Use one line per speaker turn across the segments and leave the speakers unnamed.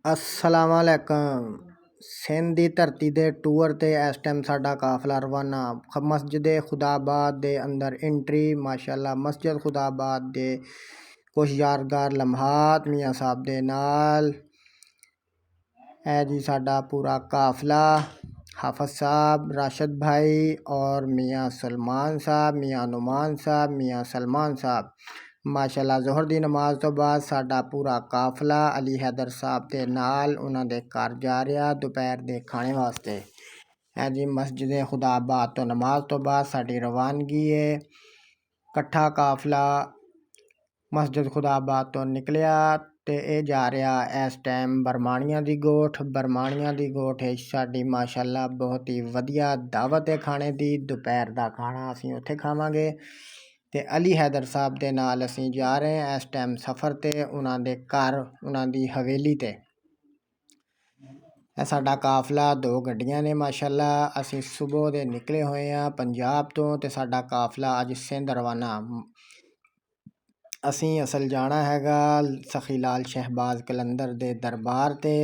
असलामुअलैकुम। सिंध की धरती के टूर ते इस टाइम साडा काफिला रवाना। मस्जिद खुदाबाद दे अंदर एंट्री माशाअल्लाह। मस्जिद खुदाबाद दे कुछ यादगार लम्हात मियाँ साहब दे नाल। है जी साडा पूरा काफिला। हाफिज साहब, राशिद भाई और मियाँ सलमान साहब, मियाँ नुमान साहब, मियाँ सलमान साहब। माशाअल्लाह जोहर दी नमाज तो बाद साडा पूरा काफिला अली हैदर साहब दे नाल उन्हां दे घर जा रहा दोपहर दे खाने वास्ते। है जी मस्जिद खुदाबाद तो नमाज तो बाद साडी रवानगी है। कट्ठा काफिला मस्जिद खुदाबाद तो निकलिया ते ये जा रहा इस टाइम बरमाणियां दी गोठ। बरमाणियां दी गोठ है साडी माशाअल्लाह बहुत ही वधिया दावत है खाने दी। दोपहर दा खाना असीं उत्थे खावांगे ते अली हैदर साहब दे नाल असीं जा रहे हैं इस टाइम सफ़र ते उन्हां दे घर उन्हां दी हवेली ते। साडा काफिला दो गड्डियां ने माशाअल्लाह। असीं सुबह दे निकले होए हैं पंजाब तो ते साडा काफिला अज सिंध रवाना। असीं असल जाना हैगा सखी लाल शहबाज कलंदर दे दरबार ते।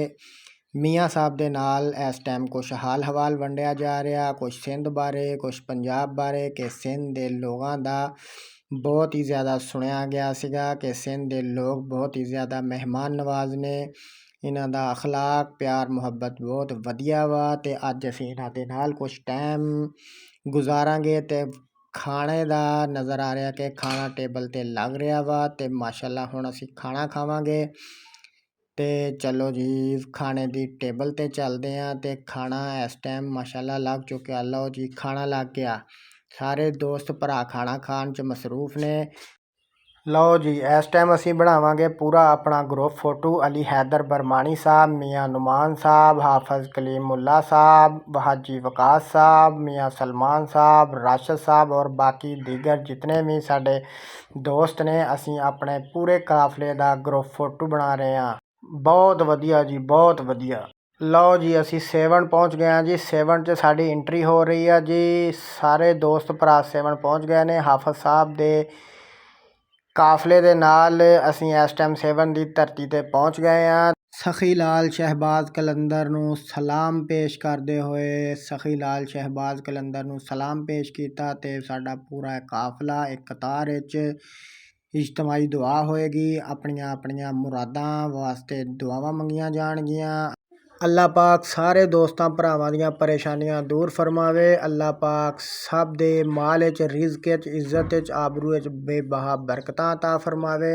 मियाँ साहब दे नाल इस टाइम कुछ हाल हवाल वंडिया जा रहा, कुछ सिंध बारे कुछ पंजाब बारे कि सिंध दे लोगों दा बहुत ही ज़्यादा सुनिया गया सीगा कि सिंध दे लोग बहुत ही ज़्यादा मेहमान नवाज ने। इन्हां दा अखलाक प्यार मुहब्बत बहुत वधिया वा ते अज असीं इन्हां दे नाल कुछ टाइम गुजारांगे ते खाने दा नज़र आ रहा कि खाना टेबल ते लग रहा वा ते माशाअल्लाह हुण असीं खाना खावांगे ते चलो जी खाने दी टेबल ते चलदे हैं ते खाना इस टाइम माशाअल्लाह लग चुक्या। लो जी खाना लग गया। सारे दोस्त भरा खाना खान च मसरूफ ने। लो जी इस टाइम असीं बनावांगे पूरा अपना ग्रुप फोटो। अली हैदर बरमानी साहब, मियाँ नुमान साहब, हाफिज कलीमुल्ला साहब, हाजी वकास साहब, मियाँ सलमान साहब, राशिद साहब और बाकी दीगर जितने भी साडे दोस्त ने असीं अपने पूरे काफिले दा ग्रुप फोटो बना रहे हैं। बहुत वधिया जी बहुत वधिया। लो जी असी सेवन पहुँच गए हैं जी। सेवन च साड़ी एंट्री हो रही है जी। सारे दोस्त भरा सेवन पहुँच गए ने। हाफिज साहब दे काफिले दे नाल असीं इस टाइम सेवन दी धरती ते पहुँच गए हैं। सखी लाल शहबाज कलंदर नूं सलाम पेश करदे होए सखी लाल शहबाज कलंदर नूं सलाम पेश कीता ते साडा पूरा काफिला एक कतार विच इज्तमाई दुआ होएगी। अपनियां अपनियां मुरादां वास्ते दुआवां मंगियां जाणगियां। अल्लाह पाक सारे दोस्तां भरावां दियां परेशानियां दूर फरमावे। अल्लाह पाक सब दे माल च रिज़्क च इज्जत च आबरू च बेबहा बरकतां अता फरमावे।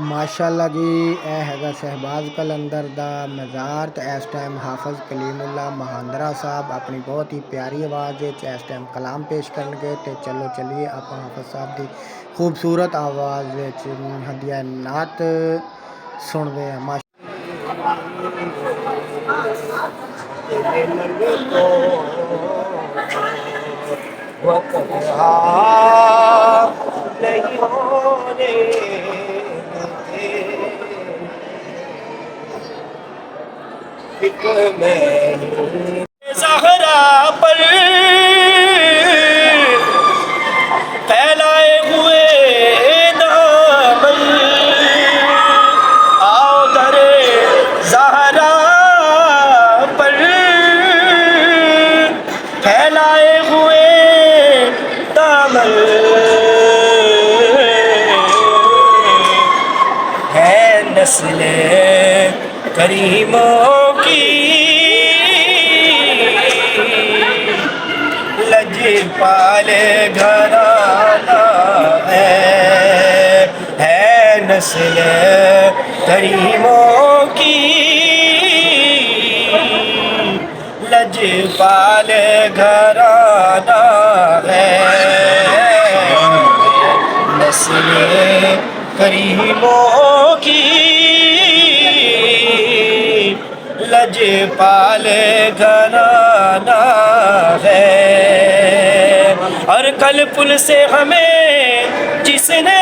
माशाअल्लाह जी यह हैगा शहबाज कलंदर दा मज़ार ते इस टाइम हाफिज कलीमुल्ला महांदरा साहब अपनी बहुत ही प्यारी आवाज़ इस टाइम कलाम पेश करनगे ते चलो चलिए आप हाफिज साहब की खूबसूरत आवाज़ हदिया नात सुनते हैं।
ज़हरा पर फैलाए हुए दामन आओ दरे ज़हरा पर फैलाए हुए दामन है नस्ल करीमों की लजपाल घराना है नस्ल करीमों की लजपाल घराना है नस्ल करीमों की लजपाल घराना है। और कल पुल से हमें जिसने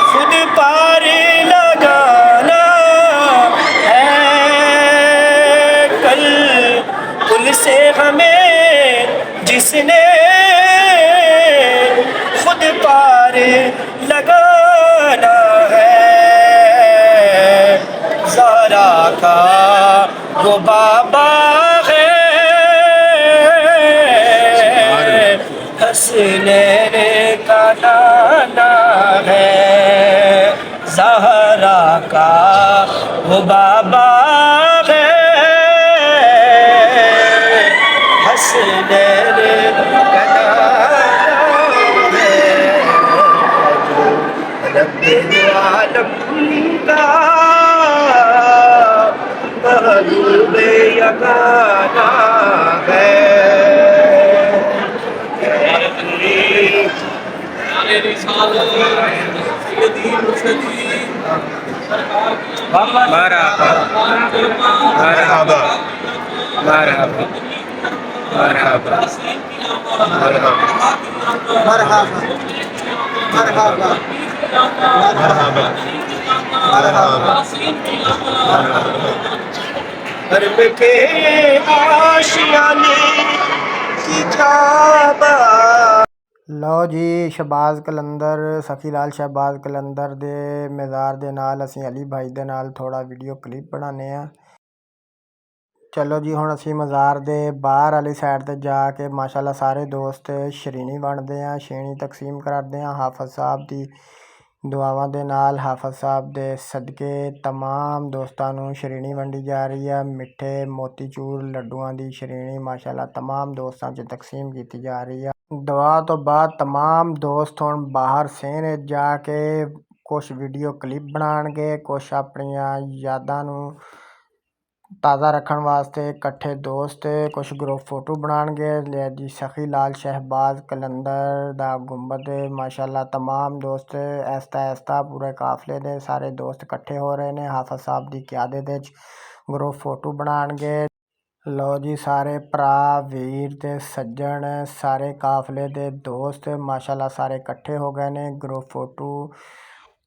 खुद पार लगाना है, कल पुल से हमें जिसने खुद पार लगाना है کا وہ بابا ہے، حسنین کا نانا ہے، زہرا کا وہ بابا ہے، حسنین کا نانا ہے، رب العالم کا محبوب یگانہ ہے۔ مرحبا مرحبا مرحبا مرحبا مرحبا
مرحبا
حرم کے آشیانے کی جابا۔
ਲਓ ਜੀ, ਸ਼ਹਿਬਾਜ਼ ਕਲੰਦਰ, ਸਖੀ ਲਾਲ ਸ਼ਹਿਬਾਜ਼ ਕਲੰਦਰ ਦੇ ਮਜ਼ਾਰ ਦੇ ਨਾਲ ਅਸੀਂ ਅਲੀ ਭਾਈ ਦੇ ਨਾਲ ਥੋੜ੍ਹਾ ਵੀਡੀਓ ਕਲਿੱਪ ਬਣਾਉਂਦੇ ਹਾਂ। ਚਲੋ ਜੀ, ਹੁਣ ਅਸੀਂ ਮਜ਼ਾਰ ਦੇ ਬਾਹਰ ਵਾਲੀ ਸਾਈਡ 'ਤੇ ਜਾ ਕੇ ਮਾਸ਼ਾਅੱਲਾ ਸਾਰੇ ਦੋਸਤ ਸ਼ੀਰਨੀ ਵੰਡਦੇ ਹਾਂ, ਸ਼ੀਰਨੀ ਤਕਸੀਮ ਕਰਦੇ ਹਾਂ। ਹਾਫਿਜ਼ ਸਾਹਿਬ ਦੀ ਦੁਆਵਾਂ ਦੇ ਨਾਲ, ਹਾਫਿਜ਼ ਸਾਹਿਬ ਦੇ ਸਦਕੇ ਤਮਾਮ ਦੋਸਤਾਂ ਨੂੰ ਸ਼ੀਰਨੀ ਵੰਡੀ ਜਾ ਰਹੀ ਹੈ। ਮਿੱਠੇ ਮੋਤੀਚੂਰ ਲੱਡੂਆਂ ਦੀ ਸ਼ੀਰਨੀ ਮਾਸ਼ਾਅੱਲਾ ਤਮਾਮ ਦੋਸਤਾਂ 'ਚ ਤਕਸੀਮ ਕੀਤੀ ਜਾ ਰਹੀ ਹੈ। ਦੁਆ ਤੋਂ ਬਾਅਦ ਤਮਾਮ ਦੋਸਤ ਹੁਣ ਬਾਹਰ ਸੇਨ ਜਾ ਕੇ ਕੁਛ ਵੀਡੀਓ ਕਲਿੱਪ ਬਣਾਉਣਗੇ, ਕੁਛ ਆਪਣੀਆਂ ਯਾਦਾਂ ਨੂੰ ਤਾਜ਼ਾ ਰੱਖਣ ਵਾਸਤੇ ਇਕੱਠੇ ਦੋਸਤ ਕੁਛ ਗਰੁੱਪ ਫੋਟੋ ਬਣਾਉਣਗੇ। ਲੈ ਜੀ, ਸਖੀ ਲਾਲ ਸ਼ਹਿਬਾਜ਼ ਕਲੰਦਰ ਦਾ ਗੁੰਬਦ ਮਾਸ਼ਾਅੱਲਾ ਤਮਾਮ ਦੋਸਤ ਐਸਤਾ ਪੂਰੇ ਕਾਫਲੇ ਦੇ ਸਾਰੇ ਦੋਸਤ ਇਕੱਠੇ ਹੋ ਰਹੇ ਨੇ। ਹਾਫਿਜ਼ ਸਾਹਿਬ ਦੀ ਕਿਆਦਤ ਵਿੱਚ ਗਰੁੱਪ ਫੋਟੋ ਬਣਾਉਣਗੇ। ਲਓ ਜੀ, ਸਾਰੇ ਭਰਾ ਵੀਰ ਤੇ ਸੱਜਣ ਸਾਰੇ ਕਾਫਲੇ ਦੇ ਦੋਸਤ ਮਾਸ਼ਾਅੱਲਾ ਸਾਰੇ ਇਕੱਠੇ ਹੋ ਗਏ ਨੇ। ਗਰੁੱਪ ਫੋਟੋ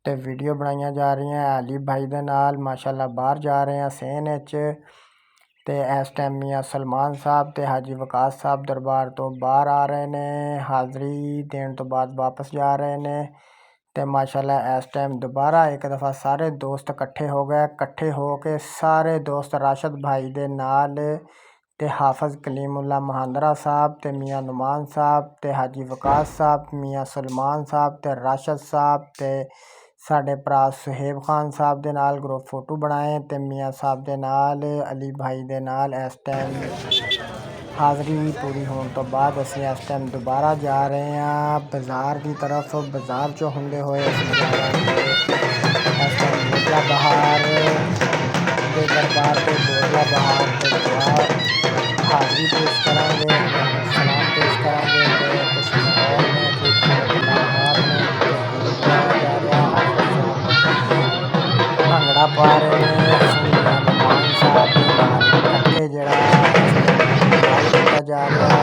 ਤੇ ਵੀਡੀਓ ਬਣਾਈਆਂ ਜਾ ਰਹੀਆਂ ਅਲੀ ਭਾਈ ਦੇ ਨਾਲ। ਮਾਸ਼ਾਅੱਲਾ ਬਾਹਰ ਜਾ ਰਹੇ ਆ ਸੇਨ ਵਿੱਚ, ਤੇ ਇਸ ਟਾਈਮ ਮੀਆਂ ਸਲਮਾਨ ਸਾਹਿਬ ਤੇ ਹਾਜੀ ਵਕਾਸ ਸਾਹਿਬ ਦਰਬਾਰ ਤੋਂ ਬਾਹਰ ਆ ਰਹੇ ਨੇ, ਹਾਜ਼ਰੀ ਦੇਣ ਤੋਂ ਬਾਅਦ ਵਾਪਸ ਜਾ ਰਹੇ ਨੇ। ਤੇ ਮਾਸ਼ਾਅੱਲਾ ਇਸ ਟਾਈਮ ਦੁਬਾਰਾ ਇੱਕ ਦਫਾ ਸਾਰੇ ਦੋਸਤ ਇਕੱਠੇ ਹੋ ਗਏ। ਇਕੱਠੇ ਹੋ ਕੇ ਸਾਰੇ ਦੋਸਤ ਰਾਸ਼ਦ ਭਾਈ ਦੇ ਨਾਲ ਤੇ ਹਾਫਿਜ਼ ਕਲੀਮੁੱਲਾ ਮਹਾਂਦਰਾ ਸਾਹਿਬ ਤੇ ਮੀਆਂ ਨੁਮਾਨ ਸਾਹਿਬ ਤੇ ਹਾਜੀ ਵਕਾਸ ਸਾਹਿਬ, ਮੀਆਂ ਸਲਮਾਨ ਸਾਹਿਬ ਤੇ ਰਾਸ਼ਦ ਸਾਹਿਬ ਤੇ ਸਾਡੇ ਭਰਾ ਸੁਹੇਬ ਖਾਨ ਸਾਹਿਬ ਦੇ ਨਾਲ ਗਰੁੱਪ ਫੋਟੋ ਬਣਾਏ ਤੇ ਮੀਆਂ ਸਾਹਿਬ ਦੇ ਨਾਲ ਅਲੀ ਭਾਈ ਦੇ ਨਾਲ। ਇਸ ਟਾਈਮ ਹਾਜ਼ਰੀ ਪੂਰੀ ਹੋਣ ਤੋਂ ਬਾਅਦ ਅਸੀਂ ਇਸ ਟਾਈਮ ਦੁਬਾਰਾ ਜਾ ਰਹੇ ਹਾਂ ਬਾਜ਼ਾਰ ਦੀ ਤਰਫ। ਬਾਜ਼ਾਰ 'ਚੋਂ ਹੁੰਦੇ ਹੋਏ ਅਸੀਂ ਜਾਵਾਂਗੇ ਇਸ ਟਾਈਮ ਬੋਗਲਾ ਬਹਾਰ ਦੇ ਦਰਬਾਰ ਤੇ, ਬੋਗਲਾ ਬਹਾਰ ਤੇ ਦੁਆ ਹਾਜ਼ਰੀ ਪੇਸ਼ ਕਰਾਂਗੇ, ਸਲਾਮ ਪੇਸ਼ ਕਰਾਂਗੇ ਤੇ ਕੁਛ ਮਾਹੌਲ ਨੇ ਖੂਬਸੂਰਤ ਬਾਹਰ ਨੇ ਜਾ ਰਿਹਾ। ਭੰਗੜਾ ਪਾ ਰਹੇ ਨੇ ਨੁਮਾਨ ਸਾਹਿਬ ਦੇ ਨਾਲ ਇਕੱਠੇ ਜਿਹੜਾ ਕੀਤਾ ਜਾ ਰਿਹਾ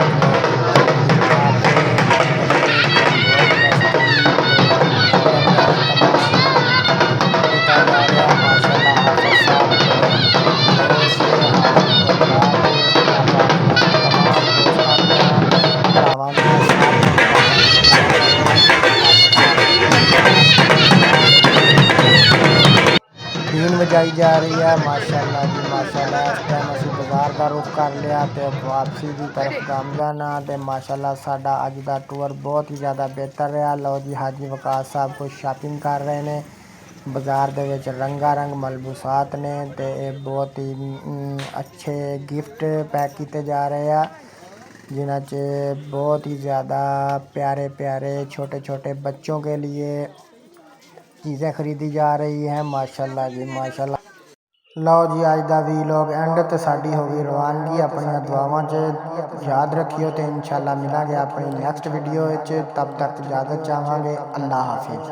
ਬਜਾਈ ਜਾ ਰਹੀ ਹੈ। ਮਾਸ਼ਾਅੱਲਾ ਜੀ ਮਾਸ਼ਾਅੱਲਾ। ਇਸ ਟਾਈਮ ਅਸੀਂ ਬਾਜ਼ਾਰ ਦਾ ਰੁਖ ਕਰ ਲਿਆ ਤੇ ਵਾਪਸੀ ਦੀ ਤਰਫ ਗਾਮਜ਼ਾਨਾ ਤੇ ਮਾਸ਼ਾਅੱਲਾ ਸਾਡਾ ਅੱਜ ਦਾ ਟੂਰ ਬਹੁਤ ਹੀ ਜ਼ਿਆਦਾ ਬਿਹਤਰ ਰਿਹਾ। ਲਓ ਜੀ, ਹਾਜੀ ਵਕਾਸ ਸਾਹਿਬ ਕੁਝ ਸ਼ਾਪਿੰਗ ਕਰ ਰਹੇ ਨੇ ਬਾਜ਼ਾਰ ਦੇ ਵਿੱਚ। ਰੰਗਾ ਰੰਗ ਮਲਬੂਸਾਤ ਨੇ ਤੇ ਇਹ ਬਹੁਤ ਹੀ ਅੱਛੇ ਗਿਫਟ ਪੈਕ ਕੀਤੇ ਜਾ ਰਹੇ ਆ ਜਿਨ੍ਹਾਂ 'ਚ ਬਹੁਤ ही ज़्यादा प्यारे प्यारे छोटे छोटे बच्चों के लिए चीज़ें ख़रीदी जा रही हैं। माशाल्लाह जी माशाल्लाह। लो जी, अज का वीलॉग एंड तो साड़ी हो गई रवानगी। अपन दुआवां च याद रखियो तो इंशाल्लाह मिलांगे अपनी नैक्सट वीडियो। तब तक इजाज़त चाहांगे। अल्लाह हाफिज़।